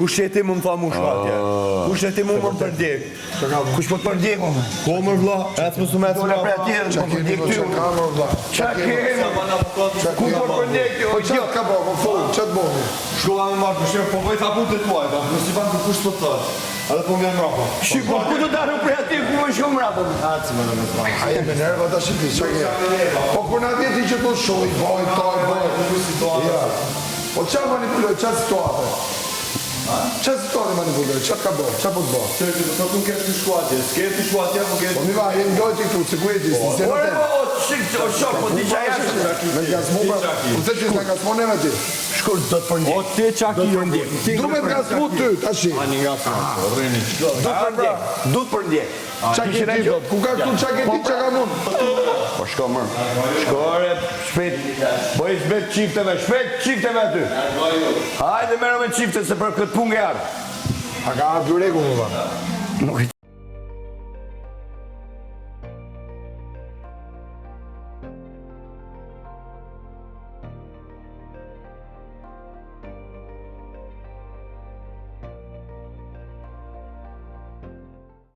Kush e ti më tha mu shkatje? Kush e ti mu më përdjek? Kush po të përdjek mu? Ko më vla? E të mësu me të vla? Qa kemi ty? Qa kemi? Ku po të përdjek ty? Qatë ka bo, më full, qatë bo? Shkolla me marrë përshirë, po vojt aputë të tuaj, nësi ban për kush të thërë. Edhe po vjen mrapa. Shiko, ku të daru prej ati, ku më shko mrapa? Atë si më në me të banë. Aje me nerva ta shqipis, qa ke? Po kur na vjeti që të shoj, boj, po qa manipuloj, qa situate? Qa situate manipuloj, qa ka bo, qa po të bo? Që të thotë nuk kesh të shkuatje, s'kesh të shkuatje, po kesh... Po mi va, jenë dojtë i këtu, që ku e gjithë, si se në tem. O shok, po ti qa jashtë. Me t'gasmu, po të që t'na gasmu neve ti. Shkur do të përndjek. O ti qa ki jo ndjek. Du me t'gasmu ty, tashi. A një gasmu, rrini. Du të përndjek. Qa ki ti, ku ka këtu qa ki ti, qa ka mund? Po shko mërë. Shkore, shpet. Po i shpet qifteve, shpet qifteve aty. Hajde mero me qifte se për këtë pun nge arë. A ka arë bjuregu më va? Nuk i